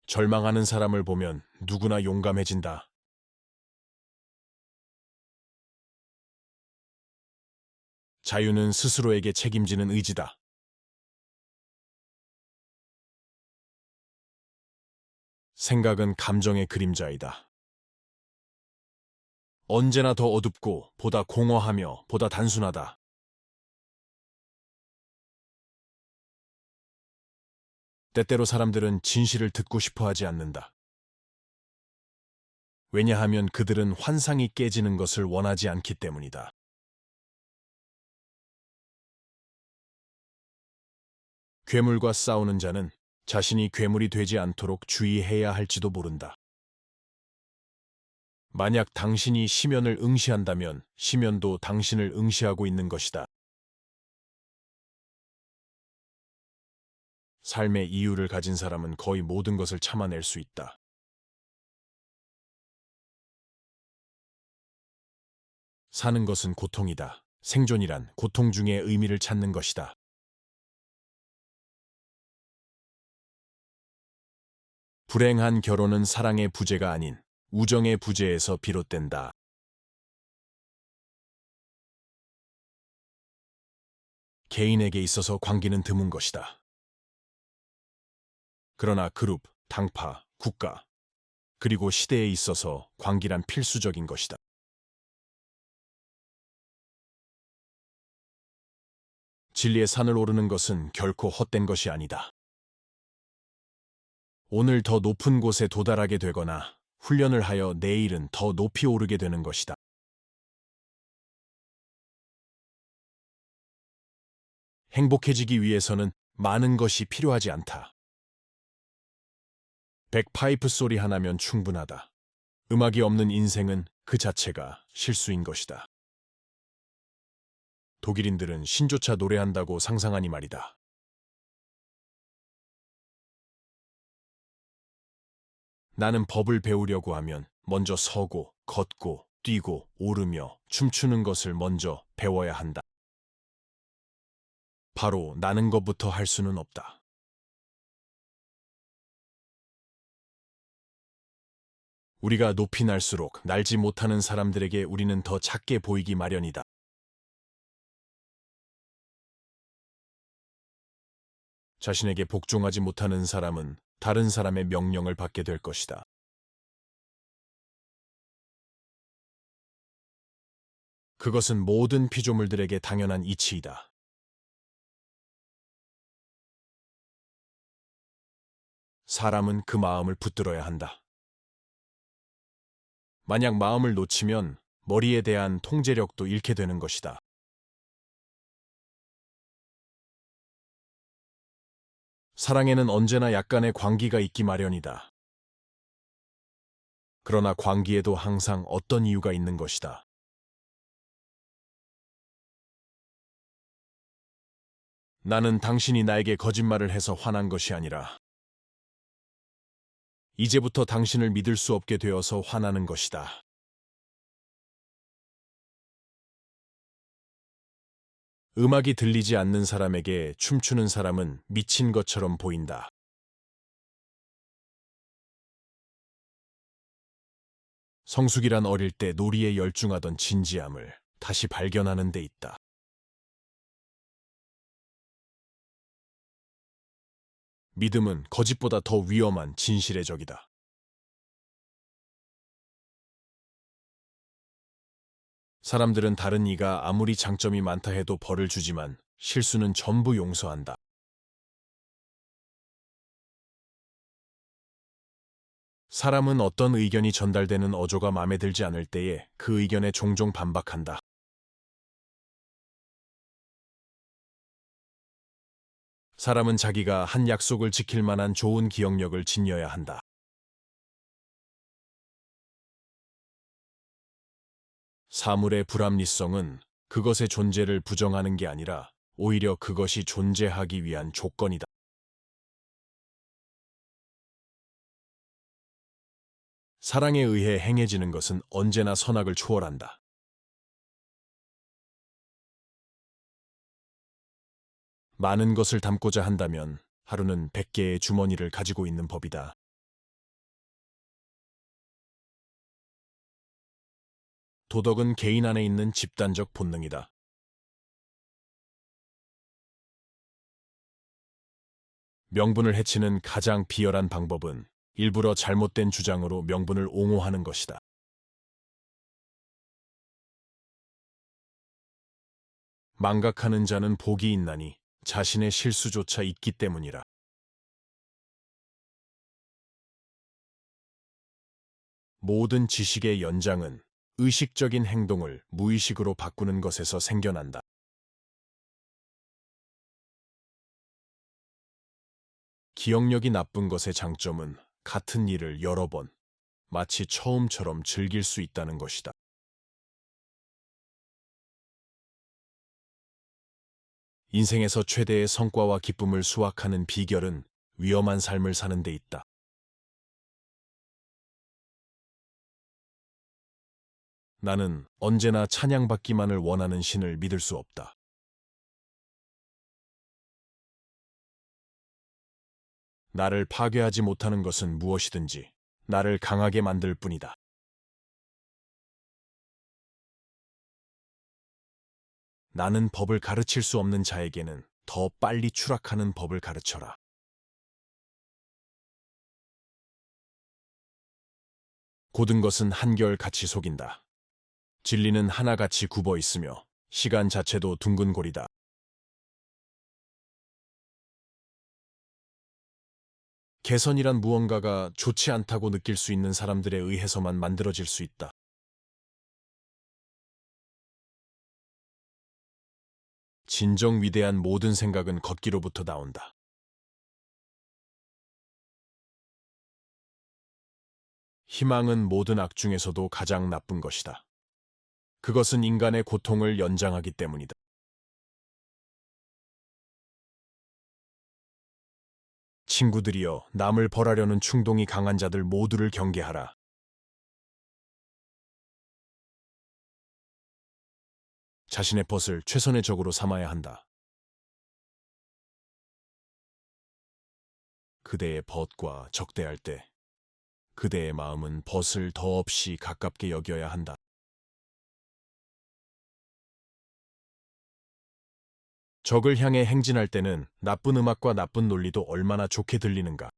절망하는 사람을 보면 누구나 용감해진다. 자유는 스스로에게 책임지는 의지다. 생각은 감정의 그림자이다. 언제나 더 어둡고 보다 공허하며 보다 단순하다. 때때로 사람들은 진실을 듣고 싶어 하지 않는다. 왜냐하면 그들은 환상이 깨지는 것을 원하지 않기 때문이다. 괴물과 싸우는 자는 자신이 괴물이 되지 않도록 주의해야 할지도 모른다. 만약 당신이 심연을 응시한다면 심연도 당신을 응시하고 있는 것이다. 삶의 이유를 가진 사람은 거의 모든 것을 참아낼 수 있다. 사는 것은 고통이다. 생존이란 고통 중에 의미를 찾는 것이다. 불행한 결혼은 사랑의 부재가 아닌 우정의 부재에서 비롯된다. 개인에게 있어서 관계는 드문 것이다. 그러나 그룹, 당파, 국가, 그리고 시대에 있어서 관계란 필수적인 것이다. 진리의 산을 오르는 것은 결코 헛된 것이 아니다. 오늘 더 높은 곳에 도달하게 되거나 훈련을 하여 내일은 더 높이 오르게 되는 것이다. 행복해지기 위해서는 많은 것이 필요하지 않다. 백파이프 소리 하나면 충분하다. 음악이 없는 인생은 그 자체가 실수인 것이다. 독일인들은 신조차 노래한다고 상상하니 말이다. 나는 법을 배우려고 하면 먼저 서고, 걷고, 뛰고, 오르며 춤추는 것을 먼저 배워야 한다. 바로 나는 것부터 할 수는 없다. 우리가 높이 날수록 날지 못하는 사람들에게 우리는 더 작게 보이기 마련이다. 자신에게 복종하지 못하는 사람은 다른 사람의 명령을 받게 될 것이다. 그것은 모든 피조물들에게 당연한 이치이다. 사람은 그 마음을 붙들어야 한다. 만약 마음을 놓치면 머리에 대한 통제력도 잃게 되는 것이다. 사랑에는 언제나 약간의 광기가 있기 마련이다. 그러나 광기에도 항상 어떤 이유가 있는 것이다. 나는 당신이 나에게 거짓말을 해서 화난 것이 아니라 이제부터 당신을 믿을 수 없게 되어서 화나는 것이다. 음악이 들리지 않는 사람에게 춤추는 사람은 미친 것처럼 보인다. 성숙이란 어릴 때 놀이에 열중하던 진지함을 다시 발견하는 데 있다. 믿음은 거짓보다 더 위험한 진실의 적이다. 사람들은 다른 이가 아무리 장점이 많다 해도 벌을 주지만 실수는 전부 용서한다. 사람은 어떤 의견이 전달되는 어조가 마음에 들지 않을 때에 그 의견에 종종 반박한다. 사람은 자기가 한 약속을 지킬 만한 좋은 기억력을 지녀야 한다. 사물의 불합리성은 그것의 존재를 부정하는 게 아니라 오히려 그것이 존재하기 위한 조건이다. 사랑에 의해 행해지는 것은 언제나 선악을 초월한다. 많은 것을 담고자 한다면 하루는 100개의 주머니를 가지고 있는 법이다. 도덕은 개인 안에 있는 집단적 본능이다. 명분을 해치는 가장 비열한 방법은 일부러 잘못된 주장으로 명분을 옹호하는 것이다. 망각하는 자는 복이 있나니 자신의 실수조차 있기 때문이라. 모든 지식의 연장은 의식적인 행동을 무의식으로 바꾸는 것에서 생겨난다. 기억력이 나쁜 것의 장점은 같은 일을 여러 번, 마치 처음처럼 즐길 수 있다는 것이다. 인생에서 최대의 성과와 기쁨을 수확하는 비결은 위험한 삶을 사는 데 있다. 나는 언제나 찬양받기만을 원하는 신을 믿을 수 없다. 나를 파괴하지 못하는 것은 무엇이든지 나를 강하게 만들 뿐이다. 나는 법을 가르칠 수 없는 자에게는 더 빨리 추락하는 법을 가르쳐라. 고든 것은 한결같이 속인다. 진리는 하나같이 굽어 있으며 시간 자체도 둥근골이다. 개선이란 무언가가 좋지 않다고 느낄 수 있는 사람들에 의해서만 만들어질 수 있다. 진정 위대한 모든 생각은 걷기로부터 나온다. 희망은 모든 악 중에서도 가장 나쁜 것이다. 그것은 인간의 고통을 연장하기 때문이다. 친구들이여, 남을 벌하려는 충동이 강한 자들 모두를 경계하라. 자신의 벗을 최선의 적으로 삼아야 한다. 그대의 벗과 적대할 때 그대의 마음은 벗을 더없이 가깝게 여겨야 한다. 적을 향해 행진할 때는 나쁜 음악과 나쁜 논리도 얼마나 좋게 들리는가.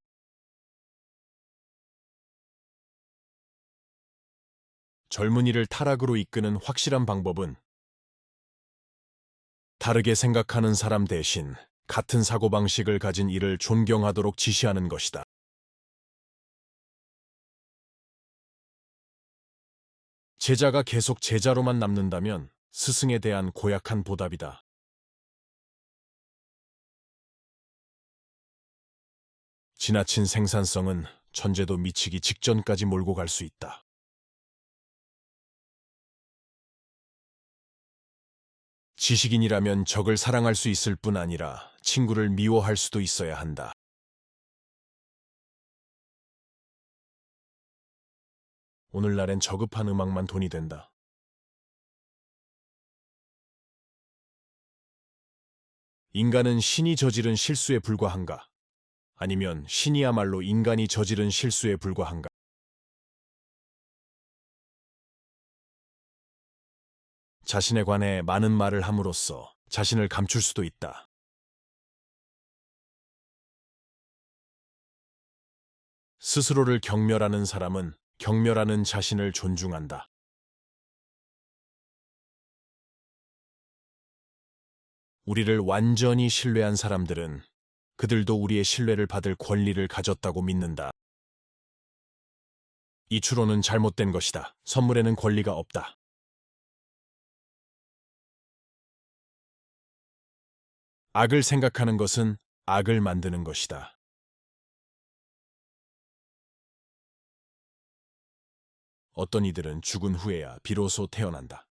젊은이를 타락으로 이끄는 확실한 방법은 다르게 생각하는 사람 대신 같은 사고방식을 가진 이를 존경하도록 지시하는 것이다. 제자가 계속 제자로만 남는다면 스승에 대한 고약한 보답이다. 지나친 생산성은 천재도 미치기 직전까지 몰고 갈 수 있다. 지식인이라면 적을 사랑할 수 있을 뿐 아니라 친구를 미워할 수도 있어야 한다. 오늘날엔 저급한 음악만 돈이 된다. 인간은 신이 저지른 실수에 불과한가? 아니면 신이야말로 인간이 저지른 실수에 불과한가? 자신에 관해 많은 말을 함으로써 자신을 감출 수도 있다. 스스로를 경멸하는 사람은 경멸하는 자신을 존중한다. 우리를 완전히 신뢰한 사람들은 그들도 우리의 신뢰를 받을 권리를 가졌다고 믿는다. 이 추론은 잘못된 것이다. 선물에는 권리가 없다. 악을 생각하는 것은 악을 만드는 것이다. 어떤 이들은 죽은 후에야 비로소 태어난다.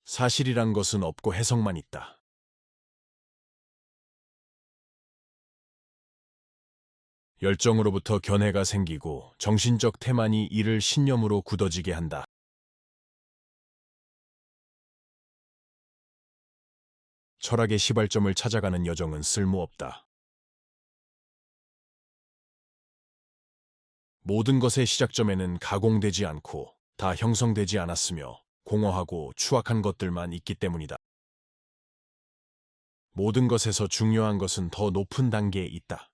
사실이란 것은 없고 해석만 있다. 열정으로부터 견해가 생기고 정신적 태만이 이를 신념으로 굳어지게 한다. 철학의 시발점을 찾아가는 여정은 쓸모없다. 모든 것의 시작점에는 가공되지 않고 다 형성되지 않았으며 공허하고 추악한 것들만 있기 때문이다. 모든 것에서 중요한 것은 더 높은 단계에 있다.